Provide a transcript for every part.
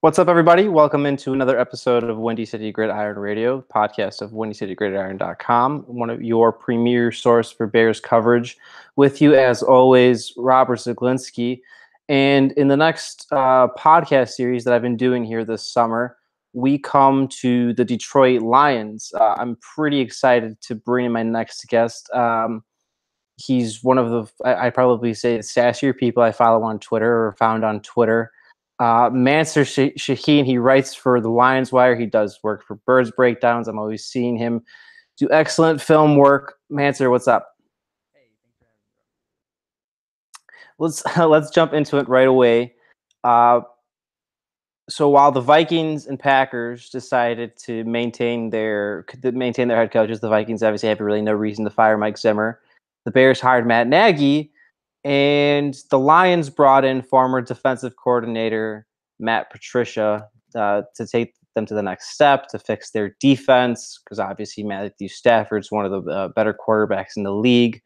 What's up, everybody? Welcome into another episode of Windy City Gridiron Radio, podcast of WindyCityGridiron.com, one of your premier source for Bears coverage. With you, as always, Robert Zaglinski. And in the next podcast series that I've been doing here this summer, we come to the Detroit Lions. I'm pretty excited to bring in my next guest. He's one of I probably say, the sassier people I follow on Twitter or found on Twitter. Mansur Shaheen, he writes for the Lions Wire. He does work for Birds Breakdowns. I'm always seeing him do excellent film work. Mansur, what's up? Hey, thanks for having Let's me. let's jump into it right away. So while the Vikings and Packers decided to maintain their head coaches, the Vikings obviously have really no reason to fire Mike Zimmer. The Bears hired Matt Nagy, and the Lions brought in former defensive coordinator Matt Patricia to take them to the next step, to fix their defense, because obviously Matthew Stafford's one of the better quarterbacks in the league.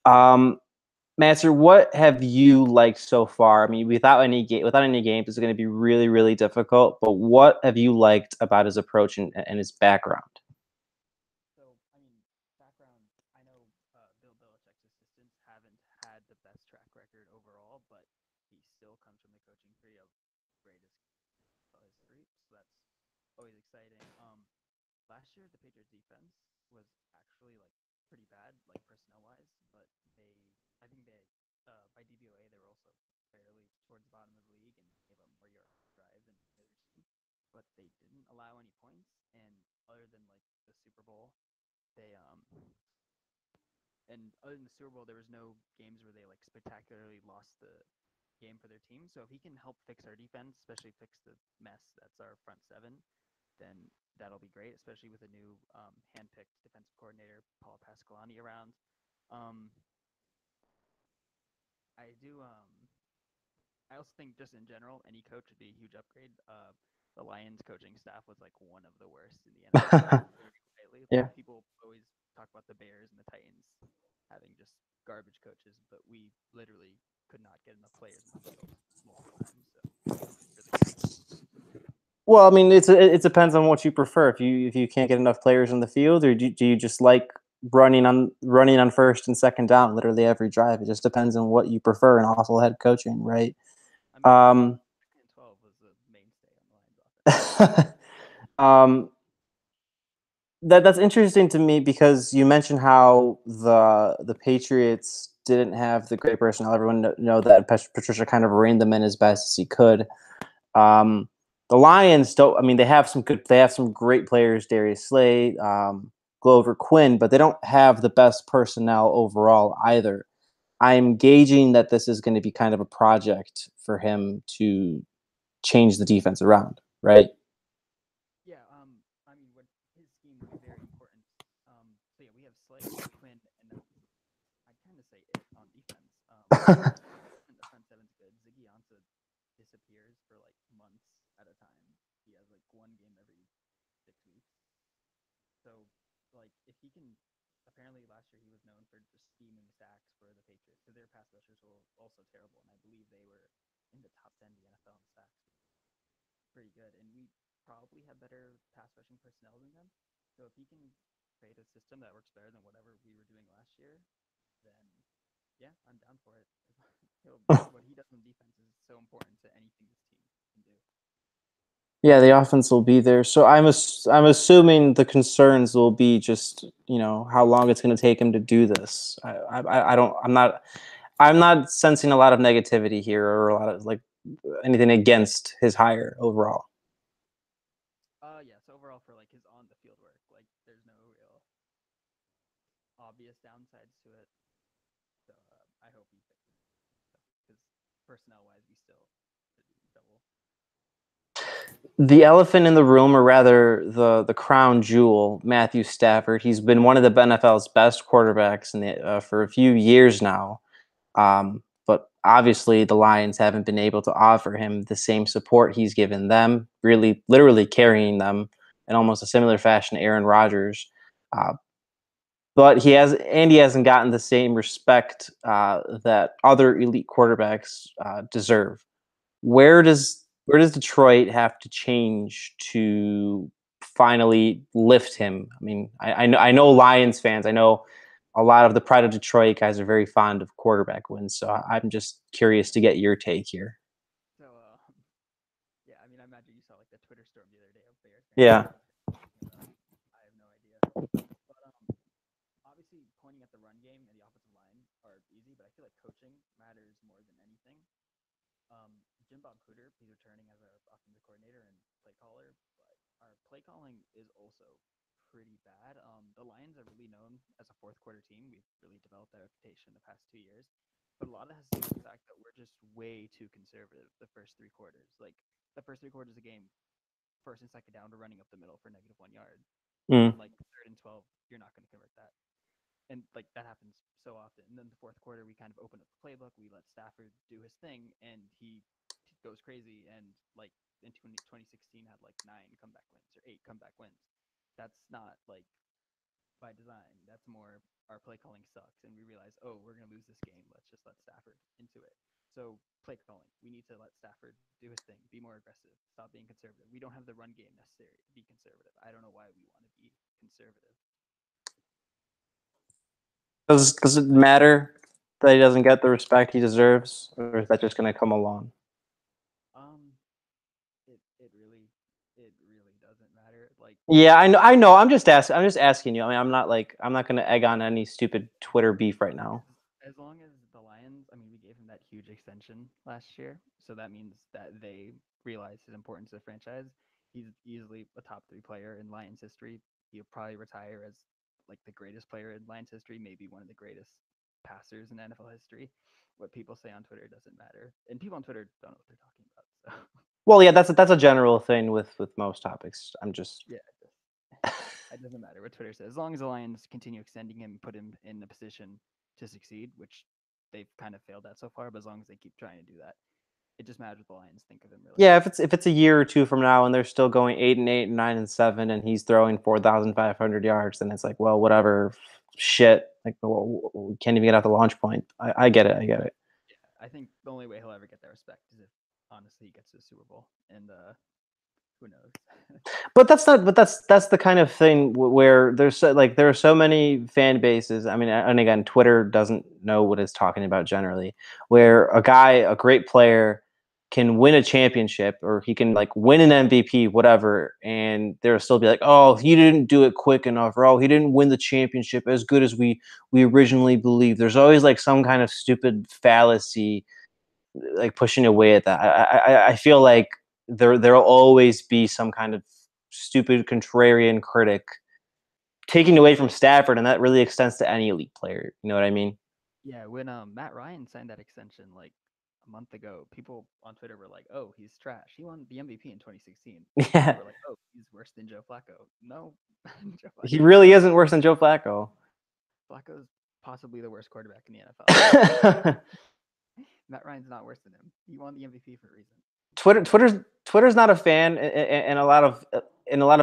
Mansur, what have you liked so far? I mean, without any games, it's going to be really, really difficult. But what have you liked about his approach and his background? Background, I know Bill Belichick's assistants haven't had the best track record overall, but he still comes from the coaching tree of greatest history, so that's always exciting. Last year, the Patriots defense was actually pretty bad, personnel-wise, but I think by DVOA, they were also fairly towards the bottom of the league and gave up more yards per drive than the other team, but they didn't allow any points, and other than the Super Bowl, other than the Super Bowl, there was no games where they spectacularly lost the game for their team. So if he can help fix our defense, especially fix the mess that's our front seven, then that'll be great, especially with a new hand-picked defensive coordinator, Paul Pasqualoni, around. I also think just in general, any coach would be a huge upgrade. The Lions coaching staff was one of the worst in the NFL lately. Yeah. People always talk about the Bears and the Titans having just garbage coaches, but we literally could not get enough players in the field multiple times. So really. Well, I mean, it depends on what you prefer. If you can't get enough players in the field, or do you just like running on first and second down literally every drive? It just depends on what you prefer and also head coaching, right? I mean, 12 was the mainstay on the Lions offense. That's interesting to me because you mentioned how the Patriots didn't have the great personnel. Everyone know that Patricia kind of reined them in as best as he could. The Lions don't. I mean, they have some great players, Darius Slay, Glover Quinn, but they don't have the best personnel overall either. I'm gauging that this is going to be kind of a project for him to change the defense around, right? Yeah, I mean, what his scheme will be very important. So yeah, we have Slay, Quinn, and I'd kind of say it on defense. And the front seven's good. Ziggy Ansah disappears for months at a time. He has one game every 6 weeks. So if he can, apparently last year he was known for just steaming sacks for the Patriots. So their pass rushers were also terrible, and I believe they were in the top 10 of the NFL in sacks. Pretty good, and we probably have better pass rushing personnel than them. So if he can create a system that works better than whatever we were doing last year, then yeah, I'm down for it. What he does on defense is so important to anything this team can do. Yeah, the offense will be there. So I'm assuming the concerns will be just how long it's going to take him to do this. I'm not sensing a lot of negativity here or a lot of anything against his hire overall. Yes, overall for his on the field work, there's no real obvious downsides to it. So I hope he fixes it. Because personnel wise, we still should be in trouble. The elephant in the room, or rather the crown jewel, Matthew Stafford. He's been one of the NFL's best quarterbacks for a few years now. But obviously, the Lions haven't been able to offer him the same support he's given them, really, literally carrying them in almost a similar fashion to Aaron Rodgers. But he hasn't gotten the same respect that other elite quarterbacks deserve. Where does Where does Detroit have to change to finally lift him? I mean, I know Lions fans. I know a lot of the Pride of Detroit guys are very fond of quarterback wins. So I'm just curious to get your take here. So, yeah, I mean, I imagine you saw like the Twitter storm the other day of Bears fans. Yeah. I have no idea. But obviously, pointing at the run game and the offensive line are easy, but I feel like coaching matters more than anything. Jim Bob Cooter, he's returning as our offensive coordinator and play caller, but our play calling is also pretty bad. The Lions are really known as a fourth quarter team. We've really developed that reputation the past 2 years, but a lot of that has to do with the fact that we're just way too conservative the first 3 quarters. Like the first 3 quarters of the game, first and second down, we're running up the middle for -1 yard. Mm. Like 3rd and 12, you're not going to convert that. And like that happens so often. And then the fourth quarter, we kind of open up the playbook. We let Stafford do his thing, and he goes crazy. And like in 2016, had like 9 comeback wins or 8 comeback wins. That's not like by design. That's more our play calling sucks, and we realize, oh, we're gonna lose this game. Let's just let Stafford into it. So play calling, we need to let Stafford do his thing, be more aggressive, stop being conservative. We don't have the run game necessary to be conservative. I don't know why we want to be conservative. Does it matter that he doesn't get the respect he deserves, or is that just going to come along? It really doesn't matter. Like, yeah, I know. I'm just asking you. I mean, I'm not going to egg on any stupid Twitter beef right now. As long as the Lions, I mean, we gave him that huge extension last year, so that means that they realize his importance to the franchise. He's easily a top 3 player in Lions history. He'll probably retire as like the greatest player in Lions history, maybe one of the greatest passers in NFL history. What people say on Twitter doesn't matter, and people on Twitter don't know what they're talking about. So. Well, yeah, that's a general thing with most topics. I'm just It doesn't matter what Twitter says, as long as the Lions continue extending him, put him in the position to succeed, which they've kind of failed at so far. But as long as they keep trying to do that, it just matters what the Lions think of him. Really. Yeah, if it's a year or two from now and they're still going 8-8 and 9-7, and he's throwing 4,500 yards, then it's like, well, whatever. Shit, like we can't even get out the launch point. I get it. Yeah, I think the only way he'll ever get that respect is if honestly he gets to the Super Bowl, and who knows. But that's the kind of thing where there are so many fan bases. I mean, and again, Twitter doesn't know what it's talking about generally. Where a great player, can win a championship, or he can like win an MVP, whatever, and there'll still be like, oh, he didn't do it quick enough, or oh, he didn't win the championship as good as we originally believed. There's always like some kind of stupid fallacy, like pushing away at that. I feel like there'll always be some kind of stupid contrarian critic taking away from Stafford, and that really extends to any elite player. You know what I mean? Yeah, when Matt Ryan signed that extension like a month ago, people on Twitter were like, "Oh, he's trash. He won the MVP in 2016." Yeah. They were like, "Oh, he's worse than Joe Flacco." No, Joe Flacco. He really isn't worse than Joe Flacco. Flacco's possibly the worst quarterback in the NFL. Matt Ryan's not worse than him. He won the MVP for a reason. Twitter's not a fan, and a lot of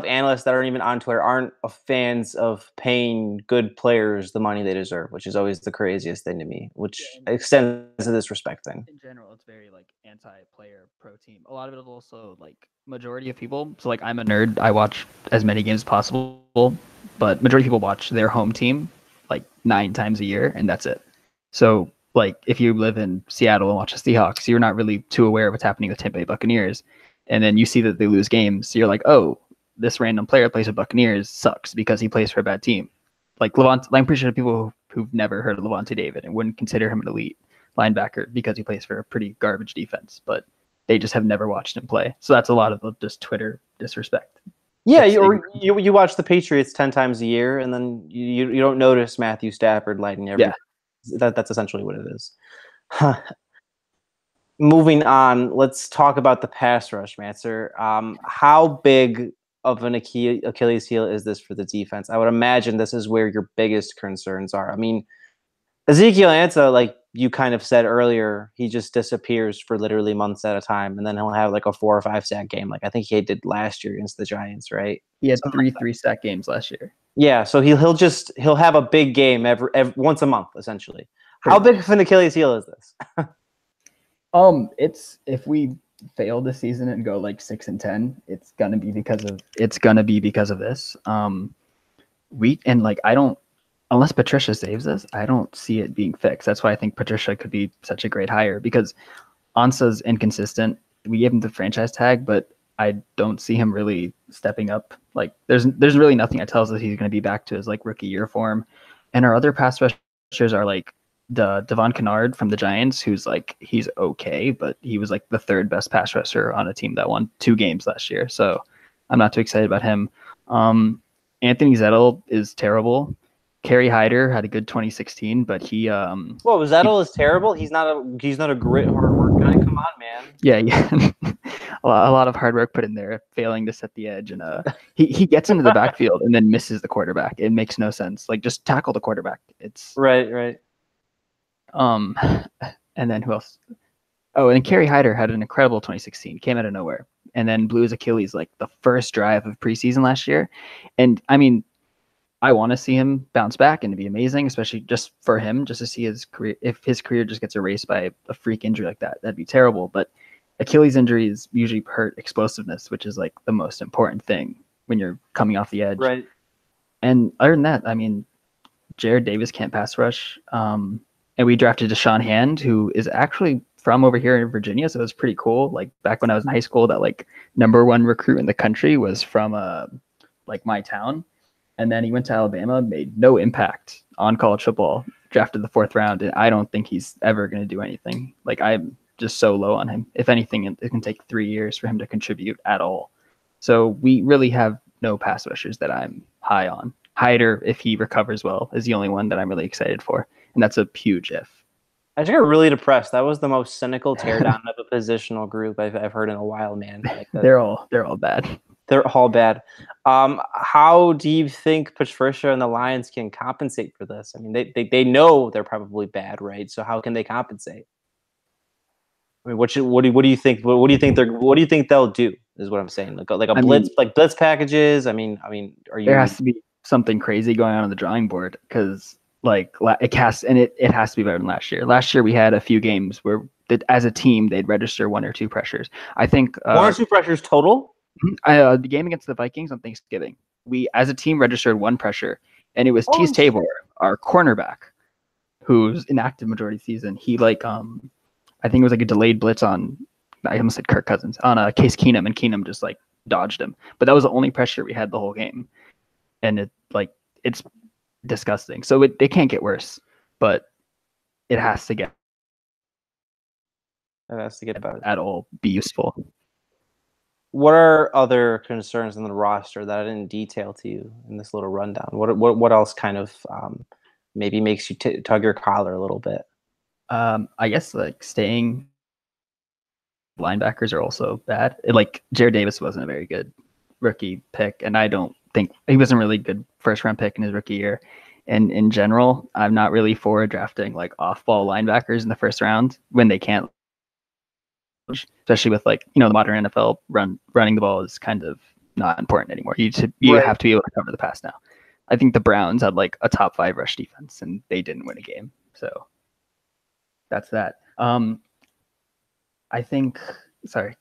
analysts that aren't even on Twitter aren't fans of paying good players the money they deserve, which is always the craziest thing to me, which extends to this respect thing. In general, it's very like anti-player, pro-team. A lot of it is also like majority of people. So like I'm a nerd. I watch as many games as possible, but majority of people watch their home team like 9 times a year, and that's it. So like if you live in Seattle and watch the Seahawks, you're not really too aware of what's happening with Tampa Bay Buccaneers. And then you see that they lose games. So you're like, oh, this random player plays with Buccaneers sucks because he plays for a bad team. Like I'm pretty sure people who've never heard of Levante David and wouldn't consider him an elite linebacker because he plays for a pretty garbage defense, but they just have never watched him play. So that's a lot of just Twitter disrespect. Yeah, you watch the Patriots 10 times a year, and then you don't notice Matthew Stafford lighting every. Yeah. That's essentially what it is. Moving on, let's talk about the pass rush, Mansur. How big of an Achilles heel is this for the defense? I would imagine this is where your biggest concerns are. I mean, Ezekiel Ansah, like you kind of said earlier, he just disappears for literally months at a time, and then he'll have like a 4 or 5 sack game. Like I think he did last year against the Giants, right? He had 3 sack games last year. Yeah, so he'll have a big game every once a month, essentially. How big of an Achilles heel is this? It's if we fail this season and go like 6-10, it's gonna be because of this. I don't, unless Patricia saves us, I don't see it being fixed. That's why I think Patricia could be such a great hire, because Ansa's inconsistent. We gave him the franchise tag, but I don't see him really stepping up. Like there's really nothing that tells us he's going to be back to his like rookie year form. And our other pass rushers are like the Devon Kennard from the Giants, who's like, he's okay, but he was like the third best pass rusher on a team that won 2 games last year. So I'm not too excited about him. Anthony Zettel is terrible. Kerry Hyder had a good 2016, but he Zettel is terrible. He's not a grit hard work guy. Come on, man. Yeah. a lot of hard work put in there, failing to set the edge, and he gets into the backfield and then misses the quarterback. It makes no sense. Like, just tackle the quarterback. It's right. And then who else? Oh, and Kerry Hyder had an incredible 2016, came out of nowhere, and then blew his Achilles like the first drive of preseason last year. And I mean, I want to see him bounce back and to be amazing, especially just for him, just to see his career. If his career just gets erased by a freak injury like that, that'd be terrible. But Achilles injuries usually hurt explosiveness, which is like the most important thing when you're coming off the edge. Right. And other than that, I mean, Jared Davis can't pass rush. And we drafted Shaheen, who is actually from over here in Virginia. So it was pretty cool. Like back when I was in high school, that like #1 recruit in the country was from like my town. And then he went to Alabama, made no impact on college football, drafted the 4th round. And I don't think he's ever going to do anything. Like, I'm just so low on him. If anything, it can take 3 years for him to contribute at all. So we really have no pass rushers that I'm high on. Hyder, if he recovers well, is the only one that I'm really excited for. And that's a huge if. I just got really depressed. That was the most cynical teardown of a positional group I've heard in a while, man. Like they're all bad. They're all bad. How do you think Patricia and the Lions can compensate for this? I mean, they know they're probably bad, right? So how can they compensate? I mean, what do you think? What do you think they'll do? Is what I'm saying. Like blitz packages. I mean, are you? There has to be something crazy going on the drawing board, because like it has to be better than last year. Last year we had a few games where as a team they'd register 1 or 2 pressures. I think 1 or 2 pressures total. The game against the Vikings on Thanksgiving, we as a team registered 1 pressure, and it was Tease Tabor, our cornerback, who's inactive majority of the season. He I think it was like a delayed blitz on, I almost said Kirk Cousins, on Case Keenum, and Keenum just like dodged him. But that was the only pressure we had the whole game, and it's disgusting. So it can't get worse, but it has to get better at all, be useful. What are other concerns in the roster that I didn't detail to you in this little rundown? What else kind of maybe makes you tug your collar a little bit? I guess like staying linebackers are also bad. Like Jared Davis wasn't a very good rookie pick, and I don't think he wasn't really good 1st round pick in his rookie year. And in general, I'm not really for drafting like off-ball linebackers in the 1st round when they can't. Especially with the modern NFL, running the ball is kind of not important anymore. You have to be able to cover the pass now. I think the Browns had like a top 5 rush defense, and they didn't win a game. So that's that. I think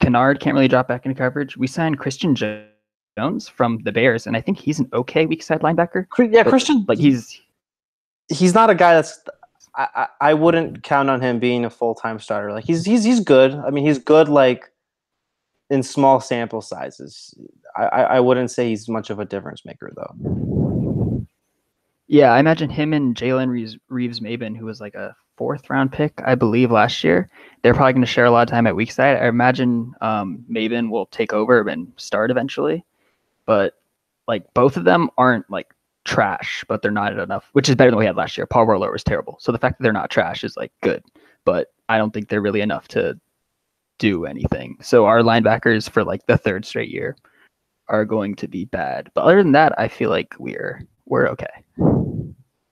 Kennard can't really drop back into coverage. We signed Christian Jones from the Bears, and I think he's an okay weak side linebacker. Yeah, Christian, like he's not a guy that's. I wouldn't count on him being a full-time starter. Like he's good. I mean, he's good like in small sample sizes. I wouldn't say he's much of a difference maker though. Yeah, I imagine him and Jalen Reeves-Maybin, who was like a 4th round pick, I believe, last year. They're probably going to share a lot of time at weak side. I imagine Maybin will take over and start eventually, but like both of them aren't like trash, but they're not enough, which is better than we had last year. Paul Warlow was terrible. So the fact that they're not trash is like good, but I don't think they're really enough to do anything. So our linebackers for like the 3rd straight year are going to be bad. But other than that, I feel like we're okay.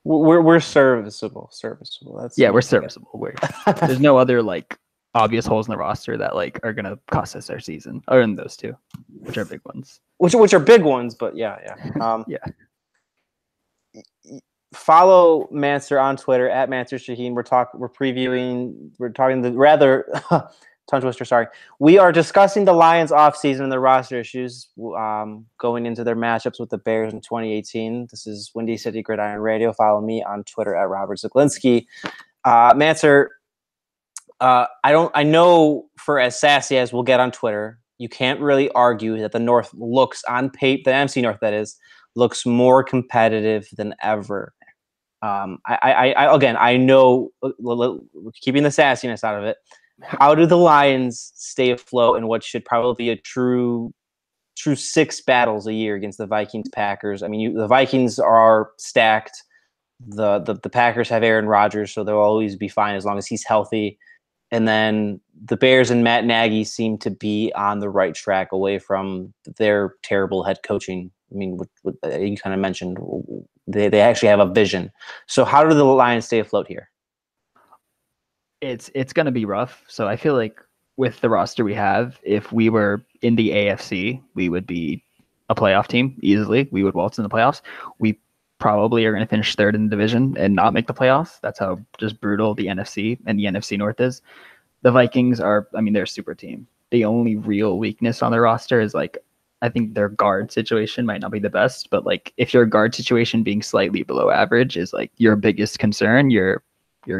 We're serviceable. We're serviceable. There's no other like obvious holes in the roster that like are gonna cost us our season, other than those 2, which are big ones. Which are big ones, but yeah. Yeah. Follow Mansur on Twitter at Mansur Shaheen. We're talking tongue twister. Sorry. We are discussing the Lions offseason and their roster issues going into their matchups with the Bears in 2018. This is Windy City Gridiron Radio. Follow me on Twitter at Robert Zaglinski. Mansur, I know for as sassy as we'll get on Twitter, you can't really argue that the North looks on paper, the NFC North that is, looks more competitive than ever. I know, keeping the sassiness out of it, how do the Lions stay afloat in what should probably be a true 6 battles a year against the Vikings, Packers? I mean, the Vikings are stacked. The Packers have Aaron Rodgers, so they'll always be fine as long as he's healthy. And then the Bears and Matt Nagy seem to be on the right track away from their terrible head coaching. I mean, what you kind of mentioned, they actually have a vision. So how do the Lions stay afloat here? It's going to be rough. So I feel like with the roster we have, if we were in the AFC, we would be a playoff team easily. We would waltz in the playoffs. We probably are going to finish third in the division and not make the playoffs. That's how just brutal the NFC and the NFC North is. The Vikings are, I mean, they're a super team. The only real weakness on their roster is like, I think their guard situation might not be the best, but like if your guard situation being slightly below average is like your biggest concern, you're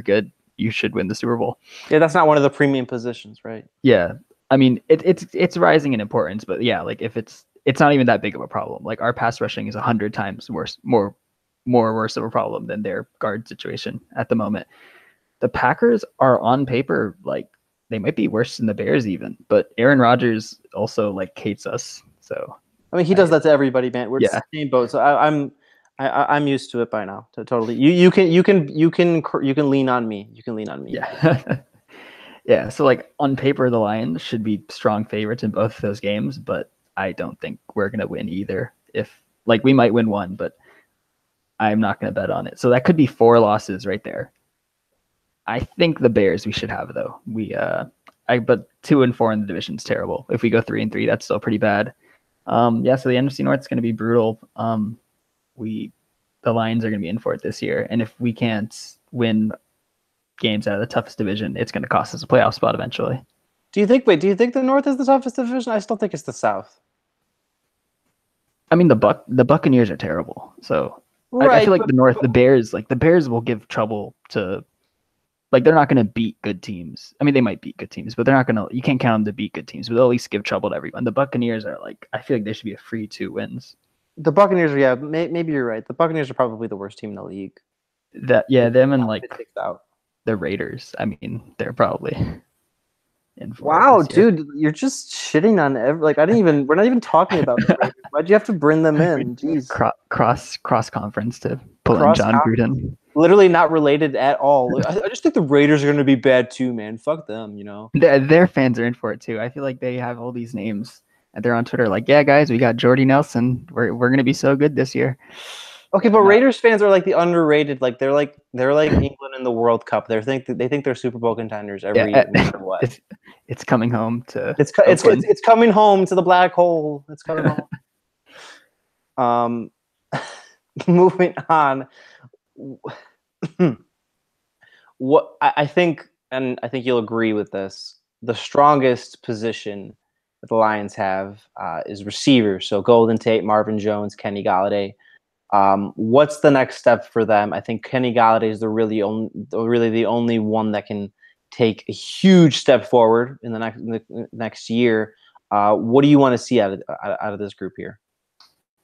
good. You should win the Super Bowl. Yeah, that's not one of the premium positions, right? Yeah. I mean, it's rising in importance, but yeah, like if it's not even that big of a problem. Like our pass rushing is 100 times more worse of a problem than their guard situation at the moment. The Packers are on paper, like they might be worse than the Bears even, but Aaron Rodgers also like hates us. So I mean, he does that to everybody, man. We're yeah. the same boat. So I'm used to it by now. Totally. You can lean on me. You can lean on me. Yeah. Yeah. So like on paper, the Lions should be strong favorites in both of those games, but I don't think we're gonna win either. If like we might win one, but I'm not gonna bet on it. So that could be 4 losses right there. I think the Bears we should have though. But 2-4 in the division is terrible. If we go 3-3, that's still pretty bad. So the NFC North is going to be brutal. The Lions are going to be in for it this year, and if we can't win games out of the toughest division, it's going to cost us a playoff spot eventually. Do you think the North is the toughest division? I still think it's the South. I mean, the Buccaneers are terrible. So right, I feel like the Bears will give trouble to. Like, they're not going to beat good teams. I mean, they might beat good teams, but they're not going to – you can't count them to beat good teams, but they'll at least give trouble to everyone. The Buccaneers are, like – I feel like they should be a free 2 wins. The Buccaneers are – yeah, maybe you're right. The Buccaneers are probably the worst team in the league. Them and, like, the Raiders. I mean, they're probably in for wow, dude, you're just shitting on – like, we're not even talking about the Raiders. Why'd you have to bring them in? Jeez. Cross-conference to pull in John Gruden. Literally not related at all. I just think the Raiders are going to be bad too, man. Fuck them, you know. Their fans are in for it too. I feel like they have all these names and they're on Twitter like, yeah, guys, we got Jordy Nelson. We're going to be so good this year. Okay, but Raiders fans are like the underrated. Like they're like England in the World Cup. They think they're Super Bowl contenders every year. No matter what. It's coming home to. It's coming home to the black hole. It's coming home. Moving on. What I think, and I think you'll agree with this, the strongest position that the Lions have is receiver. So Golden Tate, Marvin Jones, Kenny Golladay. What's the next step for them? I think Kenny Golladay is really the only one that can take a huge step forward in the next year. What do you want to see out of this group here?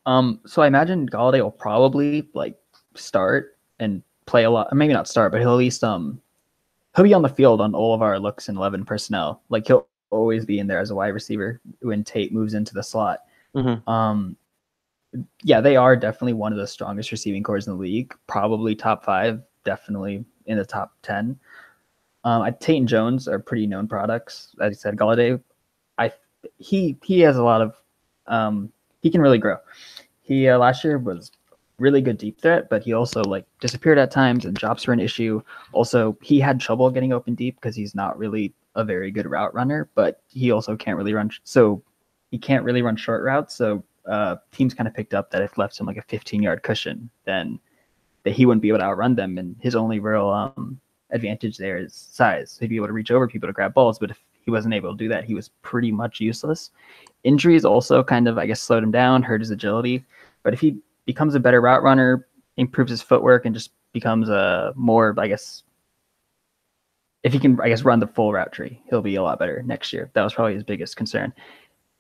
So I imagine Golladay will probably like start and play a lot. Maybe not start, but he'll at least he'll be on the field on all of our looks and 11 personnel. Like he'll always be in there as a wide receiver when Tate moves into the slot. Mm-hmm. Yeah, they are definitely one of the strongest receiving corps in the league. Probably top 5, definitely in the top 10. Tate and Jones are pretty known products. As I said, Golladay, he has a lot of he can really grow. He last year was really good deep threat, but he also like disappeared at times and drops were an issue. Also, he had trouble getting open deep because he's not really a very good route runner, but he also can't really run. So he can't really run short routes. So teams kind of picked up that if left him like a 15-yard cushion, then that he wouldn't be able to outrun them. And his only real advantage there is size. He'd be able to reach over people to grab balls, but if he wasn't able to do that. He was pretty much useless. Injuries also kind of, I guess, slowed him down, hurt his agility. But if he becomes a better route runner, improves his footwork, and just becomes a more, I guess, if he can, I guess, run the full route tree, he'll be a lot better next year. That was probably his biggest concern.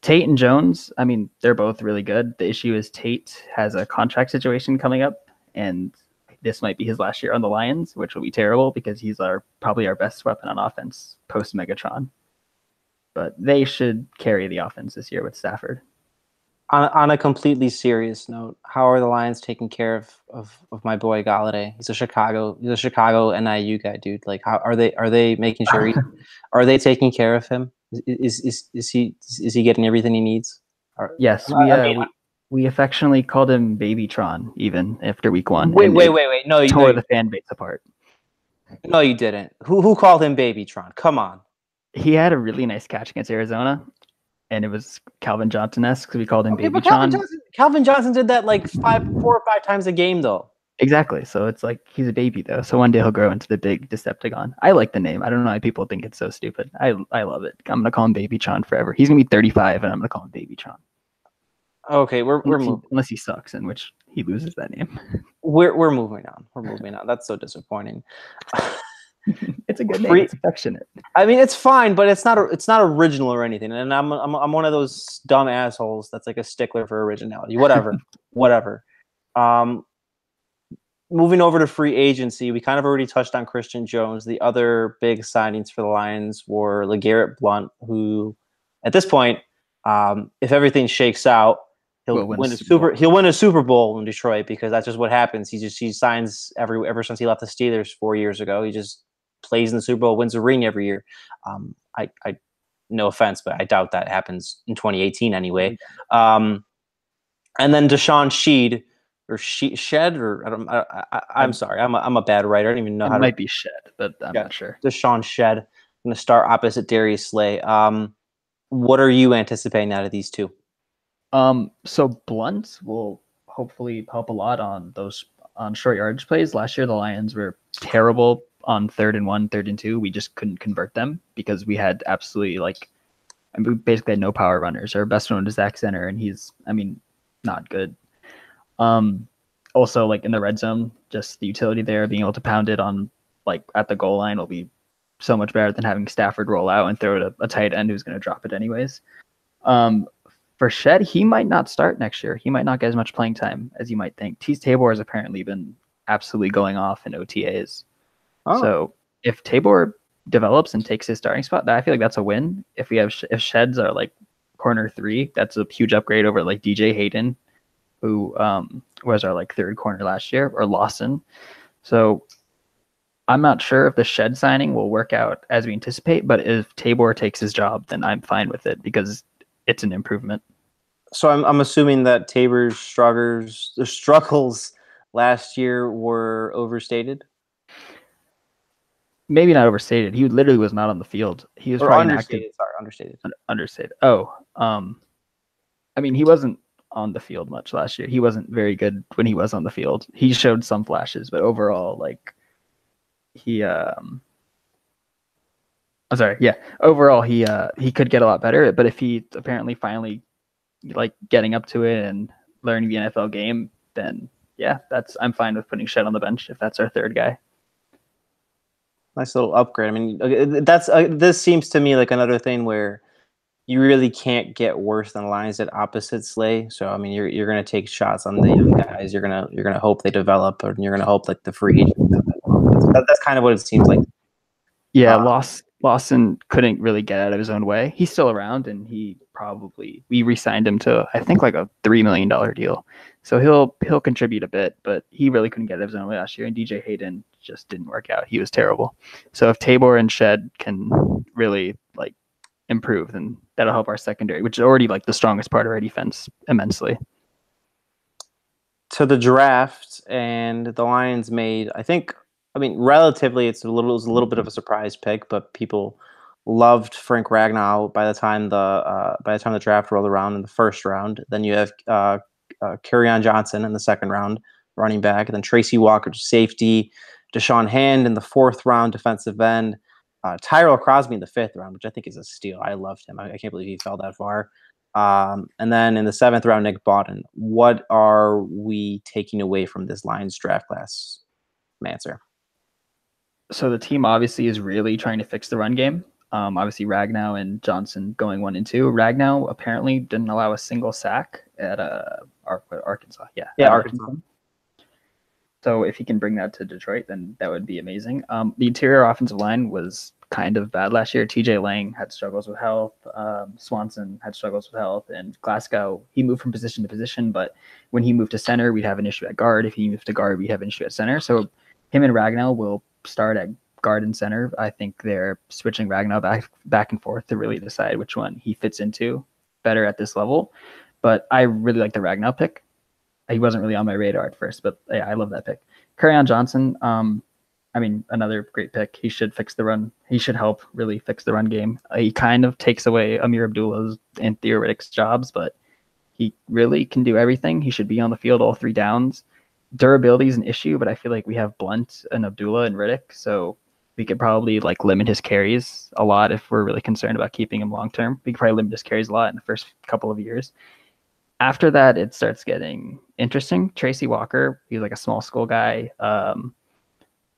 Tate and Jones, I mean, they're both really good. The issue is Tate has a contract situation coming up, and this might be his last year on the Lions, which will be terrible because he's probably our best weapon on offense post Megatron. But they should carry the offense this year with Stafford. On a completely serious note, how are the Lions taking care of my boy Galladay? He's a Chicago NIU guy, dude. Like, how are they making sure are they taking care of him? Is he getting everything he needs? Yes, we affectionately called him Babytron even after week 1. Wait. No, you tore the fan base apart. No, you didn't. Who called him Babytron? Come on. He had a really nice catch against Arizona, and it was Calvin Johnson-esque because we called him Babytron. Calvin Johnson did that like 4 or 5 times a game, though. Exactly. So it's like he's a baby, though. So one day he'll grow into the big Decepticon. I like the name. I don't know why people think it's so stupid. I love it. I'm gonna call him Babytron forever. He's gonna be 35, and I'm gonna call him Babytron. Okay, we're moving. Unless he sucks, in which he loses that name. We're moving on. We're moving on. That's so disappointing. It's a good name. It's affectionate. I mean, it's fine, but it's not original or anything. And I'm one of those dumb assholes that's like a stickler for originality. Whatever. Moving over to free agency, we kind of already touched on Christian Jones. The other big signings for the Lions were LeGarrette Blount, who, at this point, if everything shakes out, he'll win a Super Bowl in Detroit, because that's just what happens. He signs ever since he left the Steelers 4 years ago. He just plays in the Super Bowl, wins a ring every year. I no offense, but I doubt that happens in 2018 anyway. And then Deshaun Sheed. Or Shed, or I'm sorry, I'm a bad writer. I don't even know how. It might be Shed, but I'm not sure. Deshaun Shed. I'm going to start opposite Darius Slay. What are you anticipating out of these two? So Blunt will hopefully help a lot on short yardage plays. Last year the Lions were terrible on 3rd and 1, 3rd and 2. We just couldn't convert them because we had absolutely we basically had no power runners. Our best one was Zach Center, and he's not good. Also, in the red zone, just the utility there, being able to pound it on at the goal line will be so much better than having Stafford roll out and throw it a tight end who's going to drop it anyways. For Shed, he might not start next year. He might not get as much playing time as you might think. Tease Tabor has apparently been absolutely going off in OTAs. Oh. So if Tabor develops and takes his starting spot, I feel like that's a win. If Sheds are corner 3, that's a huge upgrade over DJ Hayden, who was our 3rd corner last year, or Lawson. So I'm not sure if the Shed signing will work out as we anticipate, but if Tabor takes his job, then I'm fine with it because it's an improvement. So I'm assuming that Tabor's struggles last year were overstated? Maybe not overstated. He literally was not on the field. He was probably understated. Understated. Understated. Oh, he wasn't on the field much last year. He wasn't very good when he was on the field. He showed some flashes, but overall, overall he could get a lot better. But if he apparently finally getting up to it and learning the NFL game, then I'm fine with putting Shed on the bench if that's our 3rd guy. Nice little upgrade. I mean, that's this seems to me like another thing where you really can't get worse than Lions at opposite Slay. So I mean, you're going to take shots on the young guys. You're gonna hope they develop, and you're gonna hope the free agent. That's kind of what it seems like. Yeah, Lawson couldn't really get out of his own way. He's still around, and we re-signed him to I think a $3 million deal. So he'll contribute a bit, but he really couldn't get out of his own way last year. And DJ Hayden just didn't work out. He was terrible. So if Tabor and Shed can really improve, then that'll help our secondary, which is already the strongest part of our defense immensely. To the draft, and the Lions made, relatively it was a little bit of a surprise pick, but people loved Frank Ragnow by the time the draft rolled around in the 1st round. Then you have Kerryon Johnson in the 2nd round, running back, and then Tracy Walker, safety, Deshaun Hand in the 4th round, defensive end. Tyrell Crosby in the 5th round, which I think is a steal. I loved him. I can't believe he fell that far. And then in the 7th round, Nick Bawden. What are we taking away from this Lions draft class, Mansur? So the team obviously is really trying to fix the run game. Obviously, Ragnow and Johnson going 1 and 2. Ragnow apparently didn't allow a single sack at Arkansas. Yeah, Arkansas. So if he can bring that to Detroit, then that would be amazing. The interior offensive line was kind of bad last year. TJ Lang had struggles with health. Swanson had struggles with health. And Glasgow, he moved from position to position. But when he moved to center, we'd have an issue at guard. If he moved to guard, we'd have an issue at center. So him and Ragnow will start at guard and center. I think they're switching Ragnow back and forth to really decide which one he fits into better at this level. But I really like the Ragnow pick. He wasn't really on my radar at first, but yeah, I love that pick. Kerryon Johnson, another great pick. He should fix the run. He should help really fix the run game. He kind of takes away Amir Abdullah's and Theoretic's jobs, but he really can do everything. He should be on the field all 3 downs. Durability is an issue, but I feel like we have Blunt and Abdullah and Riddick, so we could probably limit his carries a lot if we're really concerned about keeping him long term. We could probably limit his carries a lot in the first couple of years. After that, it starts getting interesting. Tracy Walker, he's like a small school guy. I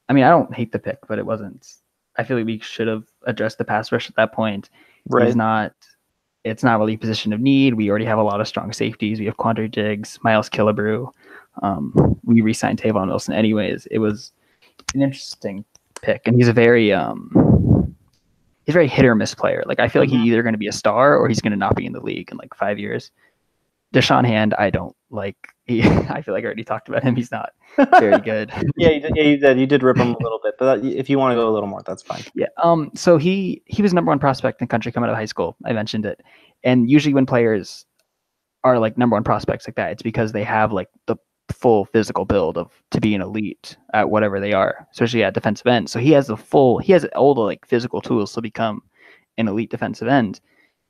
don't hate the pick, but it wasn't. I feel like we should have addressed the pass rush at that point. Right. It's not really a position of need. We already have a lot of strong safeties. We have Quandre Diggs, Miles Killebrew. We re-signed Tavon Wilson anyways. It was an interesting pick, and he's a very hit or miss player. I feel like he's either going to be a star or he's going to not be in the league in 5 years. Deshaun Hand, I don't like. I feel like I already talked about him. He's not very good. Yeah, you did. You did rip him a little bit, but if you want to go a little more, that's fine. Yeah. So he was number 1 prospect in the country coming out of high school. I mentioned it, and usually when players are number 1 prospects like that, it's because they have the full physical build to be an elite at whatever they are, especially at defensive end. So he has all the physical tools to become an elite defensive end,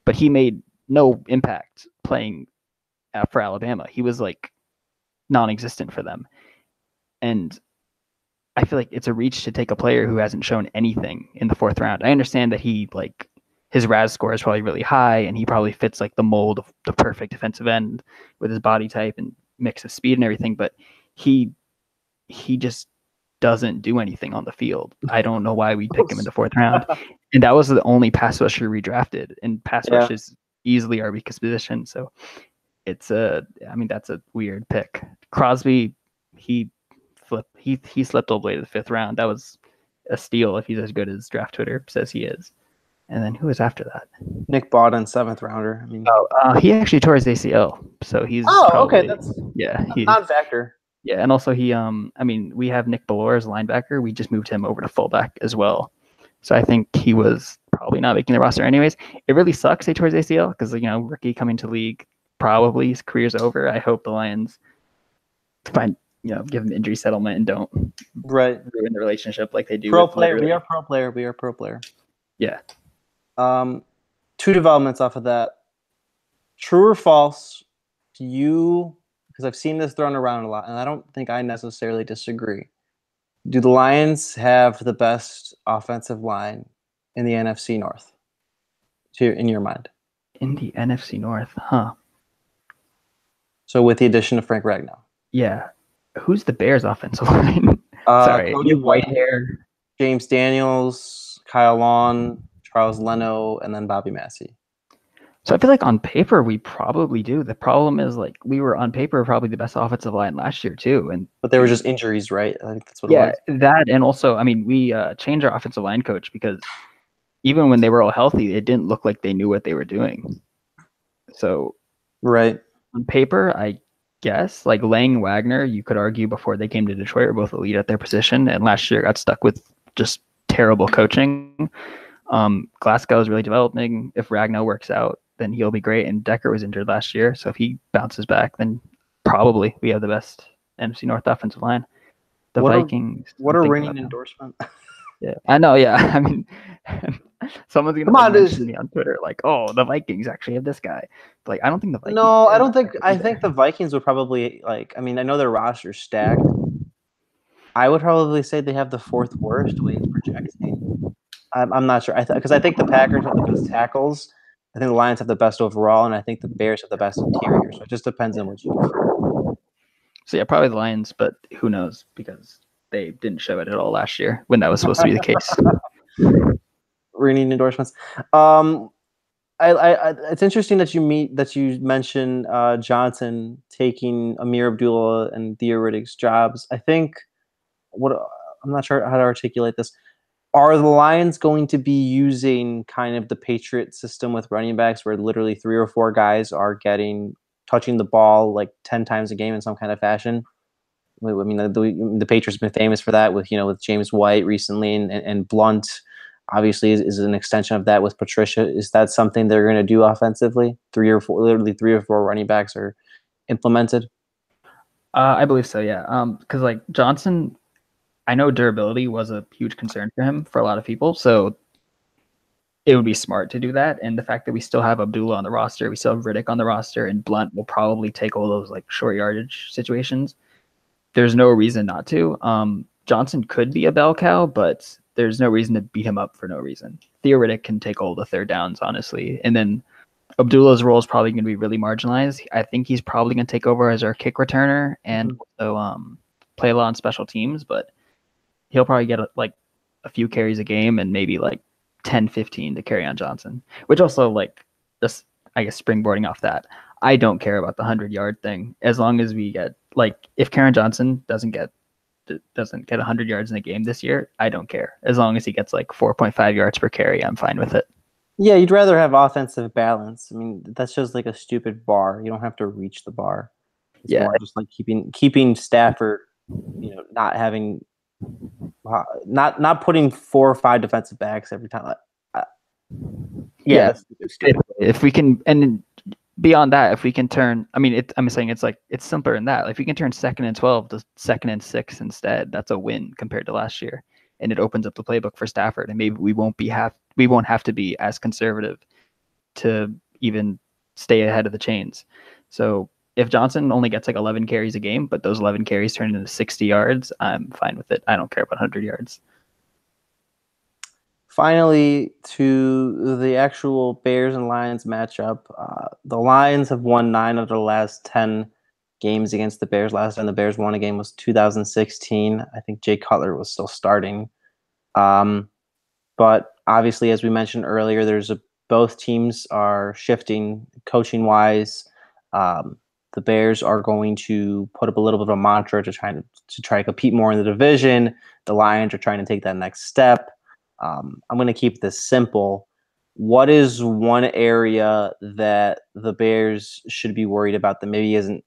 but he made no impact playing for Alabama. He was non-existent for them. And I feel like it's a reach to take a player who hasn't shown anything in the 4th round. I understand that he his RAS score is probably really high and he probably fits the mold of the perfect defensive end with his body type and mix of speed and everything, but he just doesn't do anything on the field. I don't know why we pick him in the 4th round. And that was the only pass rusher we drafted, and pass rush is easily our weakest position. So that's a weird pick. Crosby, he slipped all the way to the 5th round. That was a steal if he's as good as draft Twitter says he is. And then who was after that? Nick Bawden, 7th rounder. He actually tore his ACL, so he's okay. That's non-factor. Yeah, and also he we have Nick Ballore as a linebacker. We just moved him over to fullback as well. So I think he was probably not making the roster anyways. It really sucks they tore his ACL because rookie coming to league. Probably his career's over. I hope the Lions give him injury settlement and don't ruin the relationship like they do. Pro player. We are pro player. Yeah. 2 developments off of that. True or false? Because I've seen this thrown around a lot, and I don't think I necessarily disagree. Do the Lions have the best offensive line in the NFC North? In your mind? In the NFC North, huh? So with the addition of Frank Ragnow. Yeah. Who's the Bears' offensive line? Sorry. Cody Whitehair, James Daniels, Kyle Long, Charles Leno, and then Bobby Massey. So I feel like on paper we probably do. The problem is we were on paper probably the best offensive line last year too, but there were just injuries, right? I think that's what. Yeah, it was. That, and also we changed our offensive line coach because even when they were all healthy, it didn't look like they knew what they were doing. So right. On paper, I guess Lang, Wagner, you could argue before they came to Detroit, were both elite at their position, and last year got stuck with just terrible coaching. Glasgow is really developing. If Ragnow works out, then he'll be great. And Decker was injured last year, so if he bounces back, then probably we have the best NFC North offensive line. The Vikings. What a ringing endorsement! Yeah, I know. Yeah, someone's gonna mention me on Twitter "Oh, the Vikings actually have this guy." I don't think the Vikings. No, I don't think. I think the Vikings would probably I know their roster's stacked. I would probably say they have the 4th worst wage projecting. I'm not sure. Because I think the Packers have the best tackles. I think the Lions have the best overall, and I think the Bears have the best interior. So it just depends on what you prefer. So yeah, probably the Lions, but who knows, because they didn't show it at all last year when that was supposed to be the case. We need endorsements. It's interesting that you mention Johnson taking Amir Abdullah and Theo Riddick's jobs. I think I'm not sure how to articulate this. Are the Lions going to be using kind of the Patriot system with running backs, where literally 3 or 4 guys are touching the ball like 10 times a game in some kind of fashion? I mean, the Patriots have been famous for that with James White recently, and Blunt obviously is an extension of that with Patricia. Is that something they're going to do offensively? Literally 3 or 4 running backs are implemented. I believe so, yeah. Because like Johnson, I know durability was a huge concern for him for a lot of people, so it would be smart to do that. And the fact that we still have Abdullah on the roster, we still have Riddick on the roster, and Blunt will probably take all those like short yardage situations. There's no reason not to. Johnson could be a bell cow, but there's no reason to beat him up for no reason. Theo Riddick can take all the third downs, honestly. And then Abdullah's role is probably going to be really marginalized. I think he's probably going to take over as our kick returner and also play a lot on special teams, but he'll probably get like a few carries a game and maybe like 10, 15 to carry on Johnson, which also like just, I guess, springboarding off that. I don't care about the 100-yard thing as long as we get like if Karen Johnson doesn't get 100 yards in a game this year, I don't care. As long as he gets like 4.5 yards per carry, I'm fine with it. Yeah, you'd rather have offensive balance. I mean, that's just like a stupid bar. You don't have to reach the bar. It's more just like keeping Stafford, not having not putting 4 or 5 defensive backs every time. If we can, and beyond that, if we can turn, I'm saying it's simpler than that. Like, if we can turn 2nd and 12 to 2nd and 6 instead, that's a win compared to last year, and it opens up the playbook for Stafford. And maybe we won't have to be as conservative to even stay ahead of the chains. So if Johnson only gets like 11 carries a game, but those 11 carries turn into 60 yards, I'm fine with it. I don't care about 100 yards. Finally, to the actual Bears and Lions matchup, the Lions have won 9 of the last 10 games against the Bears. Last time the Bears won a game was 2016. I think Jay Cutler was still starting. But obviously, as we mentioned earlier, both teams are shifting coaching-wise. The Bears are going to put up a little bit of a mantra to try to compete more in the division. The Lions are trying to take that next step. I'm going to keep this simple. What is one area that the Bears should be worried about that maybe isn't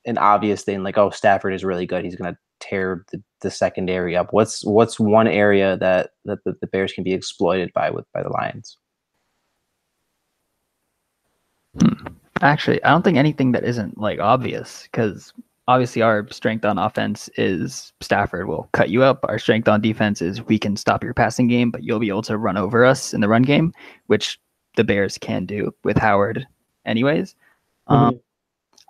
an obvious thing, like, oh, Stafford is really good, he's going to tear the secondary up? What's one area that the Bears can be exploited by the Lions? Actually, I don't think anything that isn't like obvious, because obviously our strength on offense is Stafford will cut you up. Our strength on defense is we can stop your passing game, but you'll be able to run over us in the run game, which the Bears can do with Howard anyways. I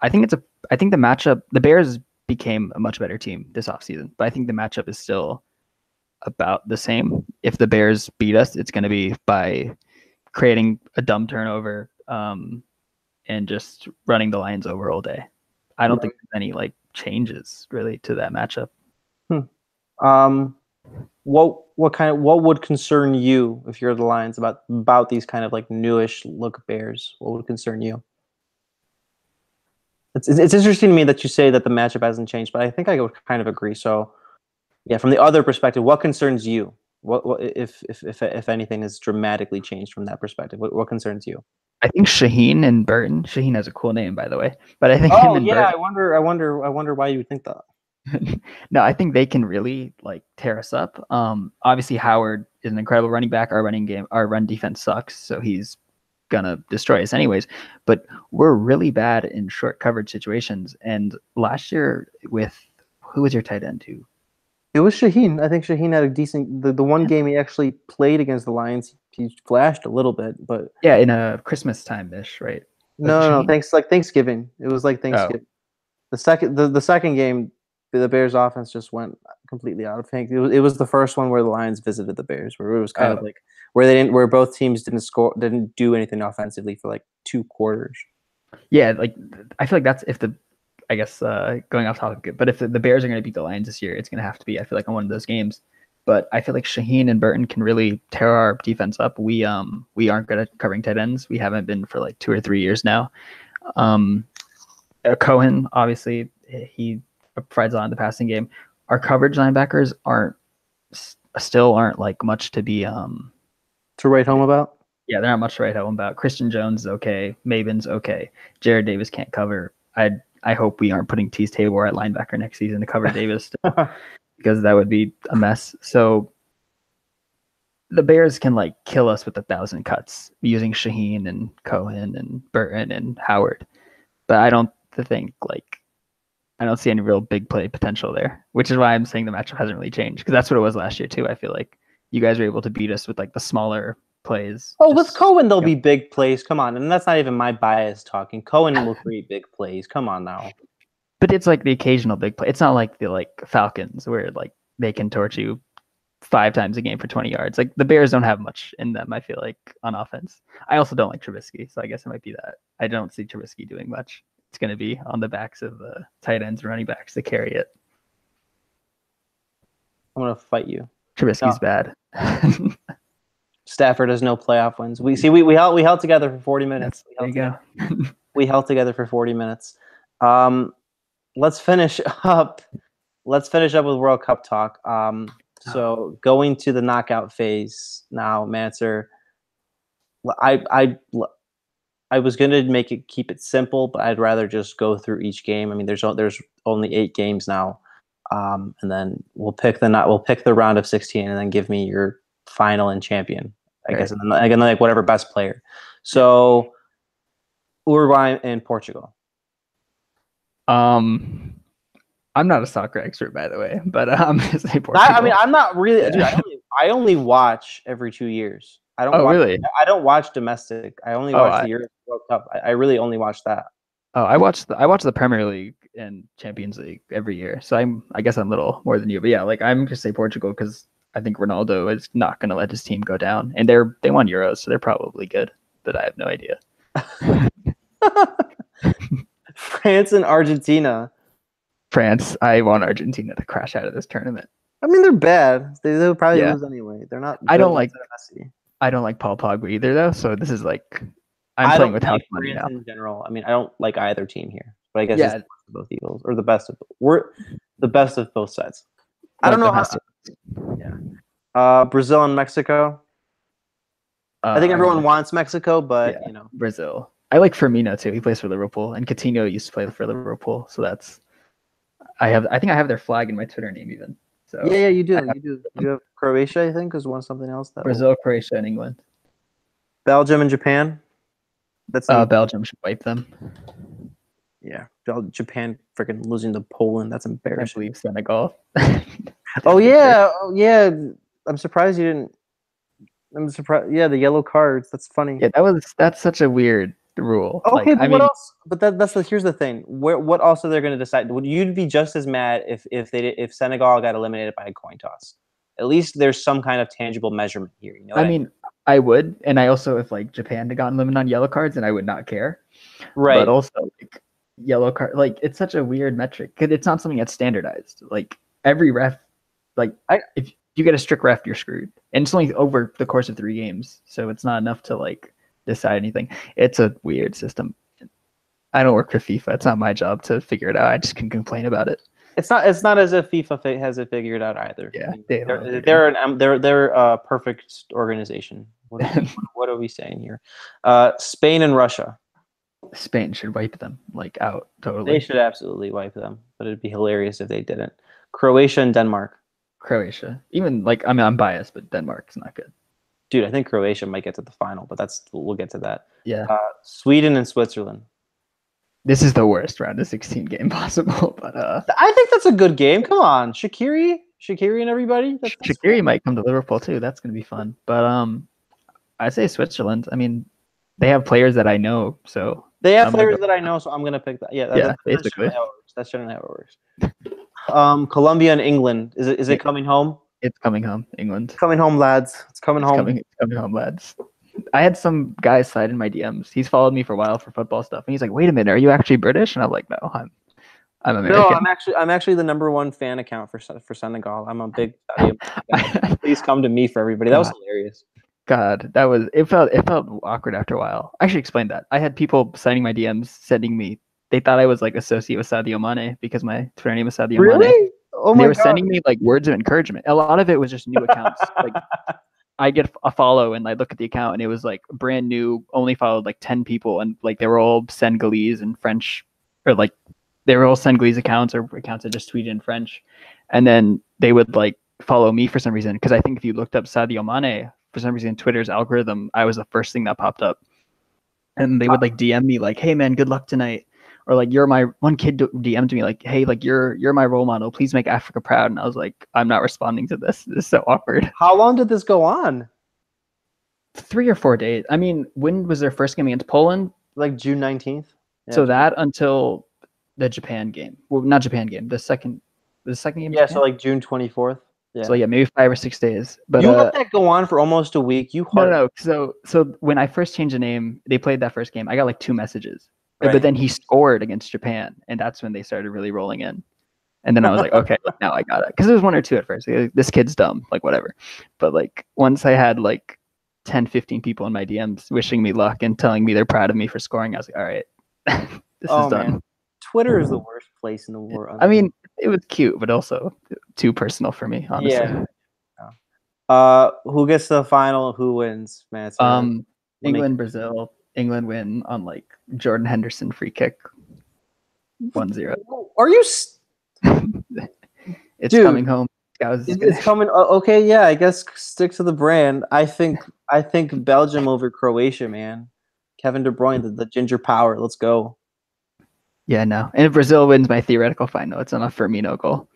think the matchup, the Bears became a much better team this offseason, but I think the matchup is still about the same. If the Bears beat us, it's going to be by creating a dumb turnover and just running the Lions over all day. I don't think there's any like changes really to that matchup. What would concern you if you're the Lions about these kind of like newish look Bears? What would concern you? It's interesting to me that you say that the matchup hasn't changed, but I think I would kind of agree. So, yeah, from the other perspective, what concerns you? What if anything has dramatically changed from that perspective? What concerns you? I think Shaheen and Burton. Shaheen has a cool name, by the way, but I think Burton, I wonder why you would think that. No, I think they can really like tear us up. Obviously Howard is an incredible running back. Our run defense sucks, so he's gonna destroy us anyways. But we're really bad in short coverage situations. And last year, with who was your tight end too? It was Shaheen. I think Shaheen had a decent. The one game he actually played against the Lions, he flashed a little bit, but yeah, in a Christmas time-ish, right? No, Thanksgiving. It was like Thanksgiving. The second game, the Bears offense just went completely out of sync. It was the first one where the Lions visited the Bears, where it was kind of like where both teams didn't do anything offensively for like 2 quarters. Yeah, like I feel like that's going off topic, but if the Bears are going to beat the Lions this year, it's going to have to be, I feel like, on one of those games. But I feel like Shaheen and Burton can really tear our defense up. We aren't good at covering tight ends. We haven't been for like 2 or 3 years now. Cohen, obviously, he provides a lot in the passing game. Our coverage linebackers still aren't like much to be to write home about. Yeah, they're not much to write home about. Christian Jones is okay. Maven's okay. Jared Davis can't cover. I hope we aren't putting Tease Tabor at linebacker next season to cover Davis because that would be a mess. So the Bears can like kill us with 1,000 cuts using Shaheen and Cohen and Burton and Howard. But I don't see any real big play potential there, which is why I'm saying the matchup hasn't really changed, because that's what it was last year too. I feel like you guys were able to beat us with like the smaller plays. Oh, with Cohen, there'll be big plays. Come on. And that's not even my bias talking. Cohen will create big plays. Come on now. But it's like the occasional big play. It's not like the Falcons where like they can torch you 5 times a game for 20 yards. Like the Bears don't have much in them, I feel like, on offense. I also don't like Trubisky, so I guess it might be that. I don't see Trubisky doing much. It's going to be on the backs of the tight ends and running backs to carry it. I'm going to fight you. Trubisky's bad. Stafford has no playoff wins. We held together for 40 minutes. There you go. We held together for 40 minutes. Let's finish up with World Cup talk. So going to the knockout phase now, Mansur. I was going to keep it simple, but I'd rather just go through each game. I mean, there's only 8 games now, and then we'll pick the round of 16, and then give me your final and champion, I guess, and then like whatever best player. So Uruguay and Portugal. I'm not a soccer expert, by the way, but say Portugal. I mean, I'm not really. Dude, I only watch every 2 years. I don't. Really? I don't watch domestic. I only watch the Euro World Cup. I really only watch that. Oh, I watch the Premier League and Champions League every year. So I guess I'm a little more than you, but yeah, like I'm just say Portugal because I think Ronaldo is not going to let his team go down, and they won Euros, so they're probably good, but I have no idea. France and Argentina. France. I want Argentina to crash out of this tournament. I mean, they're bad. They'll probably lose anyway. They're not. I don't like Paul Pogba either, though. So this is like I'm playing with house money now. In general, I mean, I don't like either team here, but I guess it's both evils or the best of. We're the best of both sides. I don't know how. Brazil and Mexico. I think everyone wants Mexico, but Brazil. I like Firmino too. He plays for Liverpool, and Coutinho used to play for Liverpool, so that's. I think I have their flag in my Twitter name even. So yeah, you do. You have Croatia, I think, has won something else. Brazil, Croatia, and England. Belgium and Japan. That's Belgium should wipe them. Yeah, Japan freaking losing to Poland. That's embarrassing. I believe Senegal. Oh yeah. I'm surprised you didn't. I'm surprised. Yeah, the yellow cards. That's funny. Yeah, that's such a weird rule. Okay, but what else? But here's the thing. What else are they going to decide? Would you be just as mad if Senegal got eliminated by a coin toss? At least there's some kind of tangible measurement here. You know. I mean, I would, and I also if like Japan had gotten eliminated on yellow cards, and I would not care. Right. But also like yellow card, like it's such a weird metric because it's not something that's standardized. Like every ref, if you get a strict ref, you're screwed, and it's only over the course of 3 games, so it's not enough to like decide anything. It's a weird system. I don't work for FIFA. It's not my job to figure it out. I just can complain about it. It's not as if FIFA has it figured out either. Yeah, they're a perfect organization. What are we saying here? Spain and Russia. Spain should wipe them out totally. They should absolutely wipe them, but it'd be hilarious if they didn't. Croatia and Denmark. Croatia, even I'm biased, but Denmark's not good. Dude, I think Croatia might get to the final, but we'll get to that. Yeah. Sweden and Switzerland. This is the worst round of 16 game possible, but I think that's a good game. Come on, Shaqiri and everybody. Shaqiri cool. Might come to Liverpool too. That's gonna be fun. But I say Switzerland. I mean, they have players that I know, so they have players that I know, so I'm gonna pick that. Yeah, basically. That's generally how it works. Colombia and England. Is it coming home? It's coming home, England. Coming home, lads. It's coming home. It's coming home, lads. I had some guy slide in my DMs. He's followed me for a while for football stuff, and he's like, "Wait a minute, are you actually British?" And I'm like, "No, I'm American." No, I'm actually the #1 fan account for Senegal. I'm a big Sadio guy. Please come to me for everybody. That was hilarious. God, it felt awkward after a while. I should explain that. I had people signing my DMs, sending me. They thought I was like associated with Sadio Mane because my Twitter name is Sadio Mane. Really? Oh my They were God. sending me like words of encouragement. A lot of it was just new accounts. Like I get a follow and I look at the account and it was like brand new, only followed like 10 people, and like they were all Senegalese and French, or like they were all Senegalese accounts or accounts that just tweeted in French. And then they would like follow me for some reason, because I think if you looked up Sadio Mane, for some reason Twitter's algorithm, I was the first thing that popped up. And they would like DM me like, "Hey man, good luck tonight." Or like, one kid DM'd me like, "Hey, like you're my role model. Please make Africa proud." And I was like, I'm not responding to this. This is so awkward. How long did this go on? 3 or 4 days. I mean, when was their first game against Poland? Like June 19th. Yeah. So that until the Japan game. Well, not Japan game. The second game. Yeah, so like June 24th. Yeah. So yeah, maybe 5 or 6 days. But you let that go on for almost a week. No. So when I first changed the name, they played that first game. I got like 2 messages. Right. But then he scored against Japan, and that's when they started really rolling in. And then I was like, okay, now I got it. Because it was 1 or 2 at first. Like, this kid's dumb, like whatever. But like once I had like 10, 15 people in my DMs wishing me luck and telling me they're proud of me for scoring, I was like, all right, this is done. Man. Twitter is the worst place in the world. I mean, it was cute, but also too personal for me, honestly. Yeah. Who gets the final? Who wins, man? England, Brazil. England win on like Jordan Henderson free kick. 1-0. Are you? It's coming home. It's coming. Okay, yeah. I guess stick to the brand. I think Belgium over Croatia, man. Kevin De Bruyne, the ginger power. Let's go. Yeah, no. And if Brazil wins my theoretical final, it's enough Firmino goal.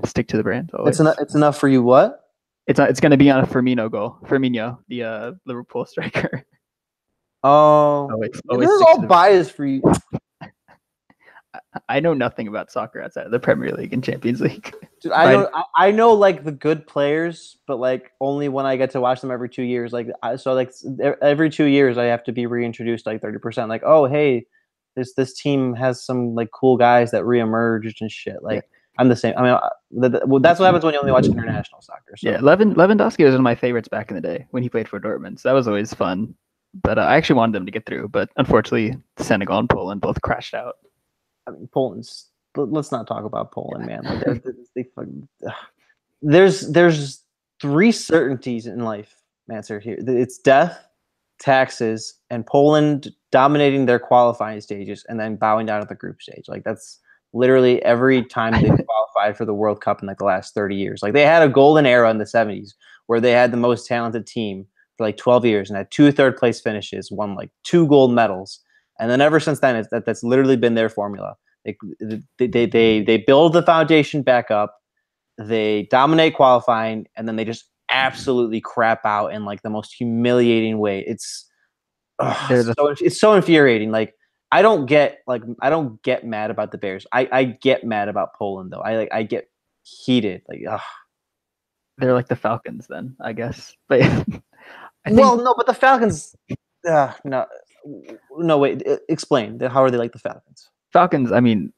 Stick to the brand. Always. It's enough for you. What? It's going to be on a Firmino goal. Firmino, the Liverpool striker. Oh, this is all biased for you. I know nothing about soccer outside of the Premier League and Champions League. Dude, I know like the good players, but like only when I get to watch them every 2 years. Like every 2 years I have to be reintroduced like 30%. Like, oh hey, this team has some like cool guys that reemerged and shit. Like I'm the same. I mean, that's what happens when you only watch international soccer. So. Yeah, Lewandowski was one of my favorites back in the day when he played for Dortmund. So that was always fun. But I actually wanted them to get through. But unfortunately, Senegal and Poland both crashed out. I mean, Poland's. Let's not talk about Poland, man. Like, there's 3 certainties in life, Mansur. Here, it's death, taxes, and Poland dominating their qualifying stages and then bowing down at the group stage. Like that's literally every time they qualified for the World Cup in like the last 30 years. Like they had a golden era in the 70s where they had the most talented team for like 12 years and had 2 third-place finishes, won like 2 gold medals, and then ever since then, that's literally been their formula. They build the foundation back up, they dominate qualifying, and then they just absolutely crap out in like the most humiliating way. It's so infuriating. Like I don't get mad about the Bears. I get mad about Poland though. I get heated. Like they're like the Falcons then, I guess. But but the Falcons. No, wait. Explain. How are they like the Falcons? Falcons, I mean,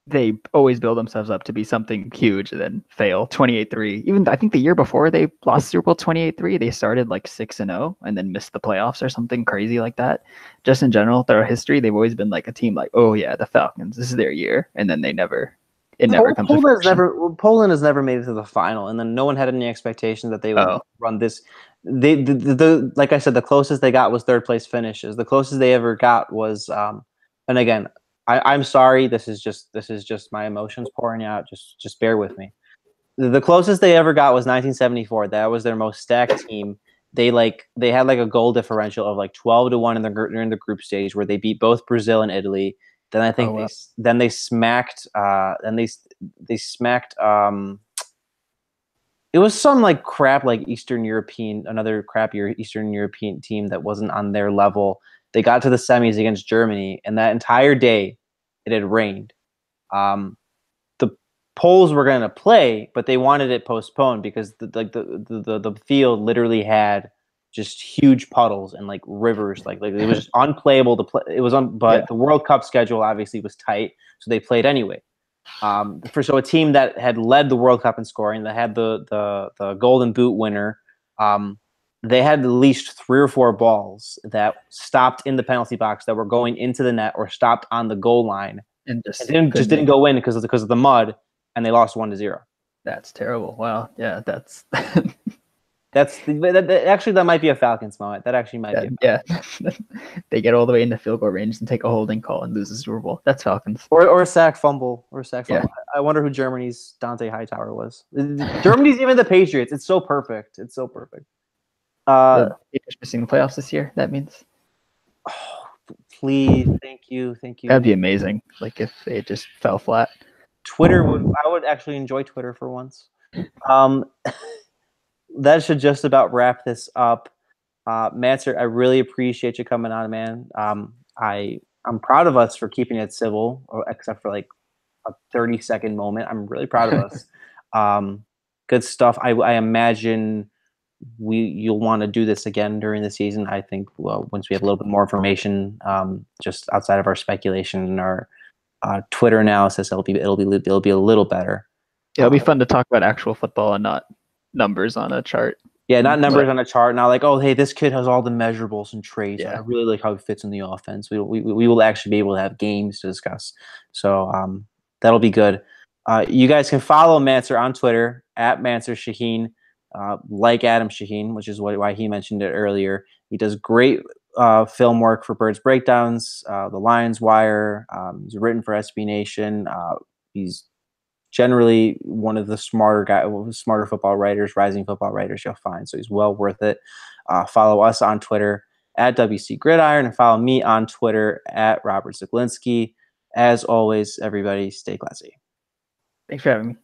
they always build themselves up to be something huge and then fail 28-3. Even I think the year before they lost Super Bowl 28-3, they started like 6-0 and then missed the playoffs or something crazy like that. Just in general, their history, they've always been like a team like, oh yeah, the Falcons, this is their year, and then it never comes to fruition. Poland has never made it to the final, and then no one had any expectation that they would run this. Like I said, the closest they got was 3rd place finishes. The closest they ever got was, and again, I'm sorry. This is just my emotions pouring out. Just bear with me. The closest they ever got was 1974. That was their most stacked team. They had like a goal differential of like 12-1 in the group stage where they beat both Brazil and Italy. Then I think they smacked. They smacked. It was some like crap like another crappier Eastern European team that wasn't on their level. They got to the semis against Germany, and that entire day it had rained. polls were going to play, but they wanted it postponed because the field literally had just huge puddles and like rivers, like it was just unplayable to play. It was but the World Cup schedule obviously was tight, so they played anyway. So a team that had led the World Cup in scoring, that had the Golden Boot winner, they had at least 3 or 4 balls that stopped in the penalty box that were going into the net or stopped on the goal line and didn't go in because of the mud, and they lost 1-0. That's terrible. Wow. Yeah, that's actually that might be a Falcons moment. That actually might be. Yeah. They get all the way into field goal range and take a holding call and lose the Super Bowl. That's Falcons. Or a sack fumble. Yeah. I wonder who Germany's Dante Hightower was. Germany's even the Patriots. It's so perfect. It's so perfect. Missing the playoffs this year. That means. Oh, please, thank you. That'd be amazing. Like if it just fell flat. I would actually enjoy Twitter for once. That should just about wrap this up. Mansur, I really appreciate you coming on, man. I'm proud of us for keeping it civil, except for like a 30-second moment. I'm really proud of us. Good stuff. I imagine you'll want to do this again during the season. I think once we have a little bit more information, just outside of our speculation and our Twitter analysis, it'll be a little better. It'll be fun to talk about actual football and not numbers on a chart. Yeah, not numbers on a chart. Not like, oh, hey, this kid has all the measurables and traits. Yeah. I really like how he fits in the offense. We will actually be able to have games to discuss. So that'll be good. You guys can follow Mansur on Twitter at Mansur Shaheen, like Adam Shaheen, which is why he mentioned it earlier. He does great film work for Birds Breakdowns, The Lions Wire. He's written for SB Nation. He's generally one of the smarter football writers, rising football writers you'll find. So he's well worth it. Follow us on Twitter at WC Gridiron and follow me on Twitter at Robert Zaglinski. As always, everybody, stay classy. Thanks for having me.